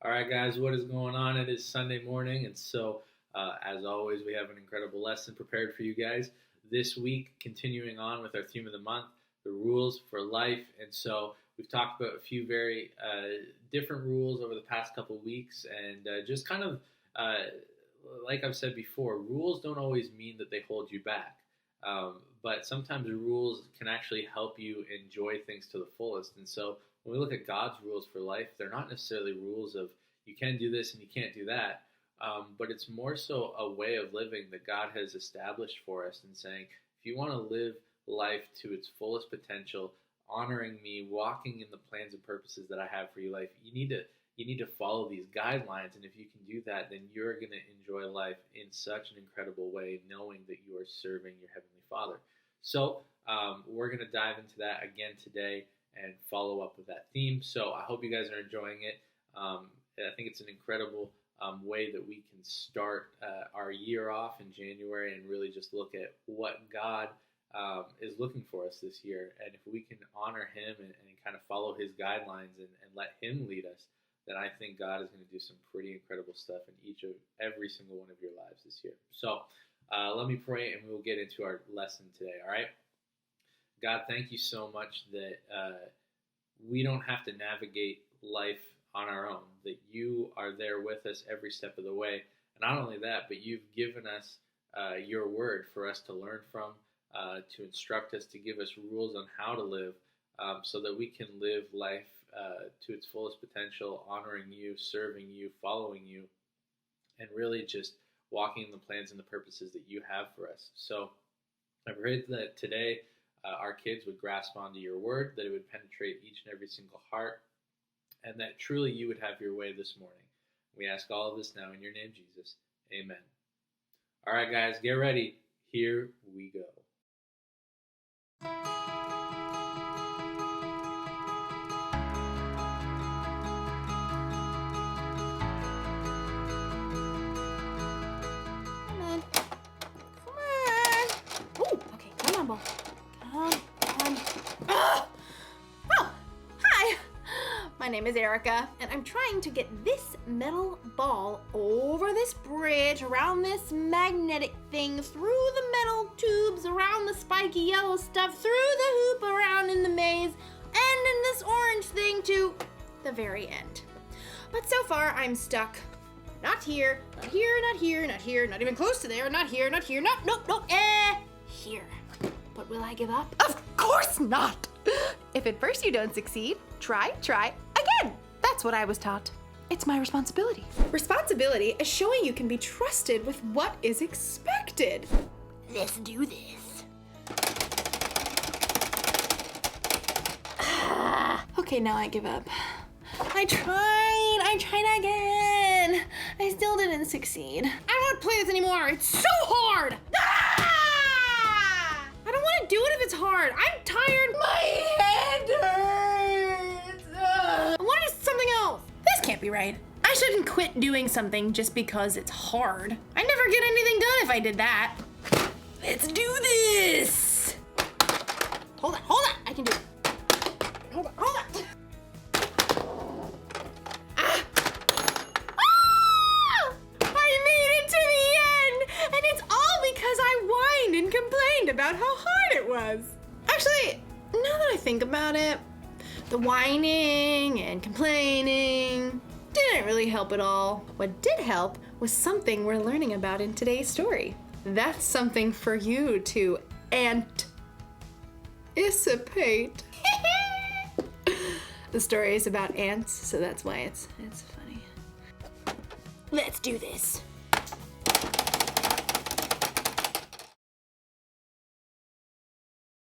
All right, guys, what is going on? It is Sunday morning, and as always, we have an incredible lesson prepared for you guys this week, continuing on with our theme of the month, the rules for life. And so we've talked about a few very different rules over the past couple of weeks, and just kind of, like I've said before, rules don't always mean that they hold you back. But sometimes rules can actually help you enjoy things to the fullest. And so when we look at God's rules for life, they're not necessarily rules of you can do this and you can't do that, but it's more so a way of living that God has established for us and saying, if you want to live life to its fullest potential, honoring me, walking in the plans and purposes that I have for your life, you need to follow these guidelines. And if you can do that, then you're going to enjoy life in such an incredible way, knowing that you are serving your Heavenly Father. So we're going to dive into that again today and follow up with that theme. So I hope you guys are enjoying it. I think it's an incredible way that we can start our year off in January and really just look at what God is looking for us this year. And if we can honor Him and kind of follow His guidelines and let Him lead us, then I think God is going to do some pretty incredible stuff in every single one of your lives this year. So let me pray and we'll get into our lesson today, all right? God, thank you so much that we don't have to navigate life on our own, that you are there with us every step of the way. And not only that, but you've given us your word for us to learn from, to instruct us, to give us rules on how to live, so that we can live life to its fullest potential, honoring you, serving you, following you, and really just walking in the plans and the purposes that you have for us. So I pray that today our kids would grasp onto your word, that it would penetrate each and every single heart, and that truly you would have your way this morning. We ask all of this now in your name, Jesus. Amen. All right, guys, get ready. Here we go. My name is Erica, and I'm trying to get this metal ball over this bridge, around this magnetic thing, through the metal tubes, around the spiky yellow stuff, through the hoop, around in the maze, and in this orange thing to the very end. But so far, I'm stuck. Not here, not here, not here, not here, not even close to there, not here, not here, nope, here. But will I give up? Of course not! If at first you don't succeed, try again. That's what I was taught. It's my responsibility. Responsibility is showing you can be trusted with what is expected. Let's do this. Okay, now I give up. I tried again. I still didn't succeed. I don't want to play this anymore. It's so hard. I don't want to do it if it's hard. I'm tired. My head hurts. I want to do something else. This can't be right. I shouldn't quit doing something just because it's hard. I'd never get anything done if I did that. Let's do this. Hold on. I can do it. Hold on. I made it to the end, and it's all because I whined and complained about how hard it was. Actually, now that I think about it, the whining and complaining didn't really help at all. What did help was something we're learning about in today's story. That's something for you to anticipate. The story is about ants, so that's why it's funny. Let's do this.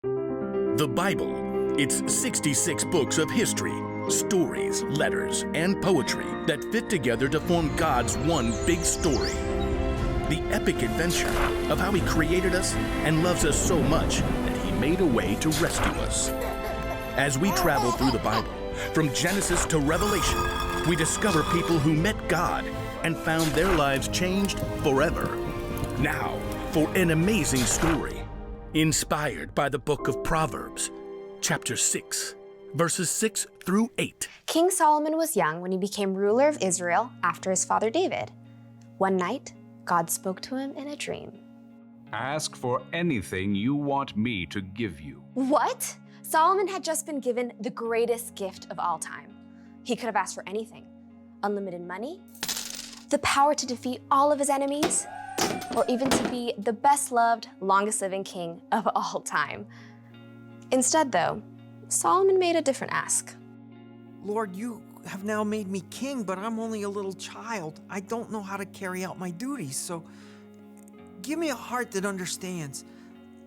The Bible. It's 66 books of history, stories, letters, and poetry that fit together to form God's one big story. The epic adventure of how He created us and loves us so much that He made a way to rescue us. As we travel through the Bible, from Genesis to Revelation, we discover people who met God and found their lives changed forever. Now, for an amazing story, inspired by the book of Proverbs, chapter 6, verses 6 through 8. King Solomon was young when he became ruler of Israel after his father David. One night, God spoke to him in a dream. Ask for anything you want me to give you. What? Solomon had just been given the greatest gift of all time. He could have asked for anything. Unlimited money, the power to defeat all of his enemies, or even to be the best-loved, longest-living king of all time. Instead, though, Solomon made a different ask. Lord, you have now made me king, but I'm only a little child. I don't know how to carry out my duties, so give me a heart that understands.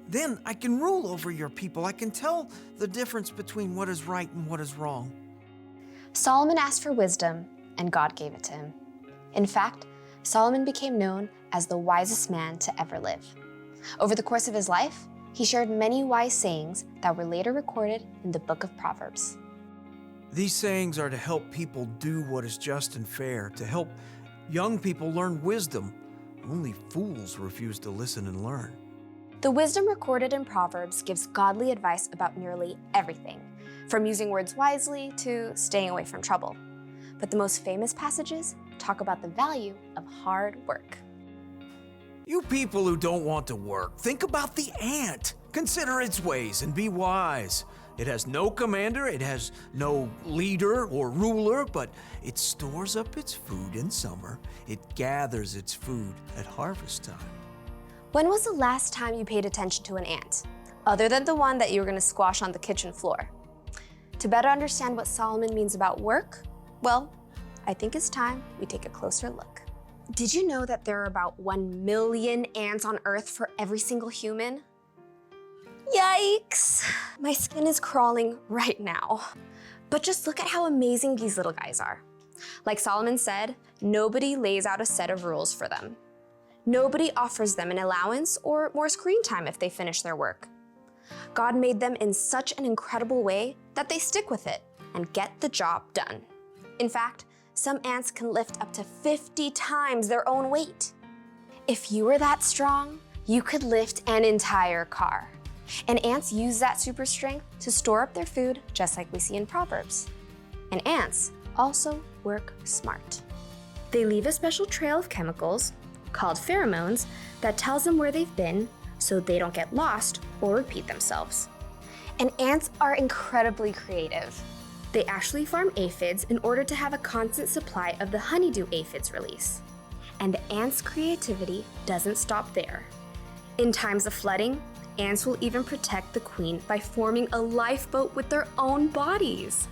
Then I can rule over your people. I can tell the difference between what is right and what is wrong. Solomon asked for wisdom, and God gave it to him. In fact, Solomon became known as the wisest man to ever live. Over the course of his life, he shared many wise sayings that were later recorded in the book of Proverbs. These sayings are to help people do what is just and fair, to help young people learn wisdom. Only fools refuse to listen and learn. The wisdom recorded in Proverbs gives godly advice about nearly everything, from using words wisely to staying away from trouble. But the most famous passages talk about the value of hard work. You people who don't want to work, think about the ant. Consider its ways and be wise. It has no commander, it has no leader or ruler, but it stores up its food in summer. It gathers its food at harvest time. When was the last time you paid attention to an ant, other than the one that you were going to squash on the kitchen floor? To better understand what Solomon means about work, well, I think it's time we take a closer look. Did you know that there are about 1 million ants on Earth for every single human? Yikes! My skin is crawling right now. But just look at how amazing these little guys are. Like Solomon said, nobody lays out a set of rules for them. Nobody offers them an allowance or more screen time if they finish their work. God made them in such an incredible way that they stick with it and get the job done. In fact, some ants can lift up to 50 times their own weight. If you were that strong, you could lift an entire car. And ants use that super strength to store up their food, just like we see in Proverbs. And ants also work smart. They leave a special trail of chemicals, called pheromones, that tells them where they've been so they don't get lost or repeat themselves. And ants are incredibly creative. They actually farm aphids in order to have a constant supply of the honeydew aphids release. And the ants' creativity doesn't stop there. In times of flooding, ants will even protect the queen by forming a lifeboat with their own bodies.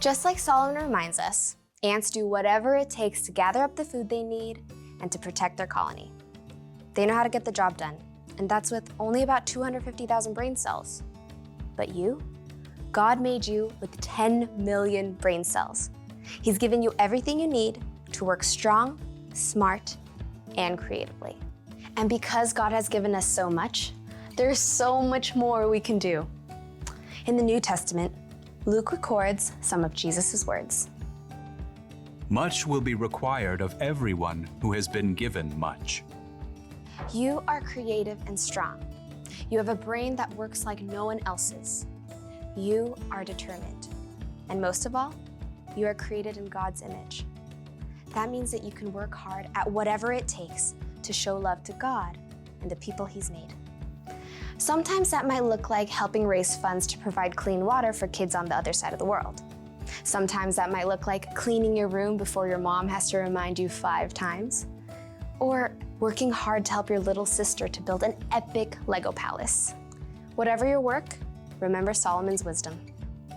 Just like Solomon reminds us, ants do whatever it takes to gather up the food they need and to protect their colony. They know how to get the job done, and that's with only about 250,000 brain cells. But you? God made you with 10 million brain cells. He's given you everything you need to work strong, smart, and creatively. And because God has given us so much, there's so much more we can do. In the New Testament, Luke records some of Jesus' words. Much will be required of everyone who has been given much. You are creative and strong. You have a brain that works like no one else's. You are determined. And most of all, you are created in God's image. That means that you can work hard at whatever it takes to show love to God and the people He's made. Sometimes that might look like helping raise funds to provide clean water for kids on the other side of the world. Sometimes that might look like cleaning your room before your mom has to remind you 5 times. Or working hard to help your little sister to build an epic Lego palace. Whatever your work, remember Solomon's wisdom.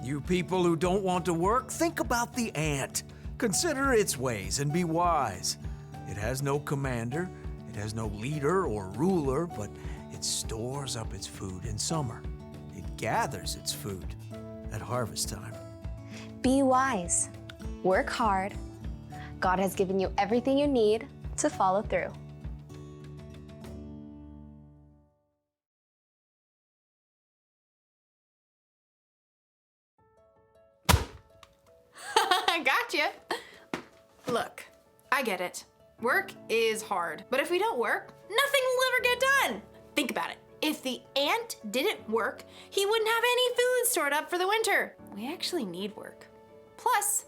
You people who don't want to work, think about the ant. Consider its ways and be wise. It has no commander, it has no leader or ruler, but it stores up its food in summer. It gathers its food at harvest time. Be wise. Work hard. God has given you everything you need to follow through. Gotcha. Look, I get it. Work is hard, but if we don't work, nothing will ever get done. Think about it. If the ant didn't work, he wouldn't have any food stored up for the winter. we actually need work. Plus,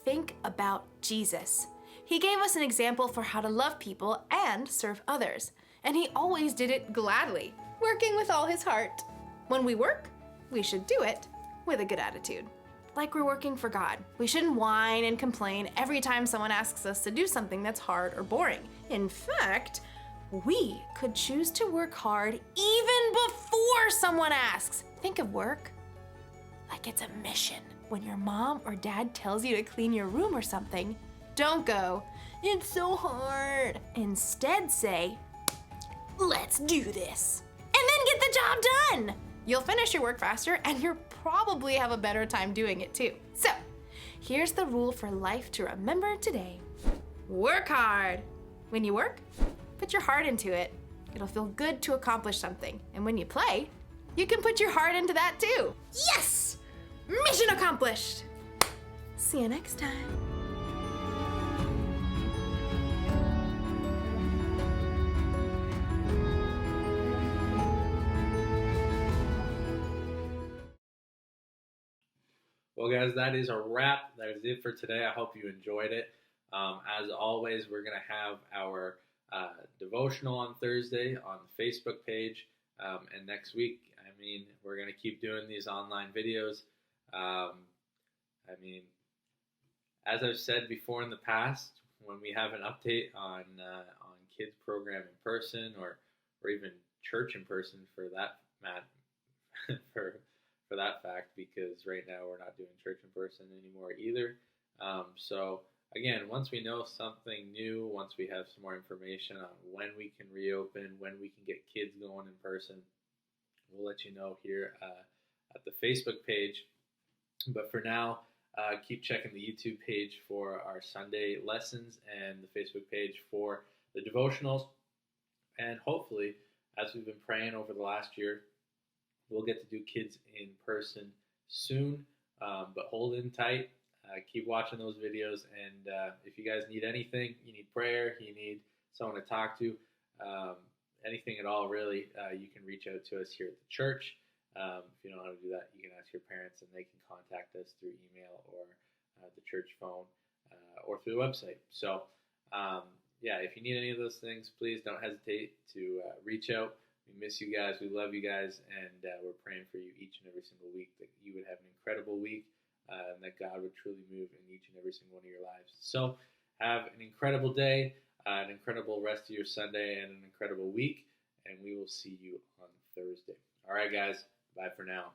think about Jesus. He gave us an example for how to love people and serve others, and he always did it gladly, working with all his heart. When we work, we should do it with a good attitude, like we're working for God. We shouldn't whine and complain every time someone asks us to do something that's hard or boring. In fact, we could choose to work hard even before someone asks. Think of work like it's a mission. When your mom or dad tells you to clean your room or something, don't go, "It's so hard." Instead say, "Let's do this." And then get the job done. You'll finish your work faster and you'll probably have a better time doing it too. So, here's the rule for life to remember today. Work hard. When you work, put your heart into it. It'll feel good to accomplish something. And when you play, you can put your heart into that too. Yes! Mission accomplished! See you next time. Well, guys, that is a wrap. That is it for today. I hope you enjoyed it. As always, we're going to have our devotional on Thursday on the Facebook page. And next week, we're going to keep doing these online videos. As I've said before in the past, when we have an update on kids program in person or even church in person for that for that fact, because right now we're not doing church in person anymore either. So again, once we know something new, once we have some more information on when we can reopen, when we can get kids going in person, we'll let you know here at the Facebook page. But for now, keep checking the YouTube page for our Sunday lessons and the Facebook page for the devotionals. And hopefully, as we've been praying over the last year, we'll get to do kids in person soon. But hold in tight. Keep watching those videos. And if you guys need anything, you need prayer, you need someone to talk to, anything at all, really, you can reach out to us here at the church. If you don't know how to do that, you can ask your parents and they can contact us through email or the church phone or through the website. So, if you need any of those things, please don't hesitate to reach out. We miss you guys. We love you guys. And we're praying for you each and every single week that you would have an incredible week and that God would truly move in each and every single one of your lives. So have an incredible day, an incredible rest of your Sunday, and an incredible week. And we will see you on Thursday. All right, guys. Bye for now.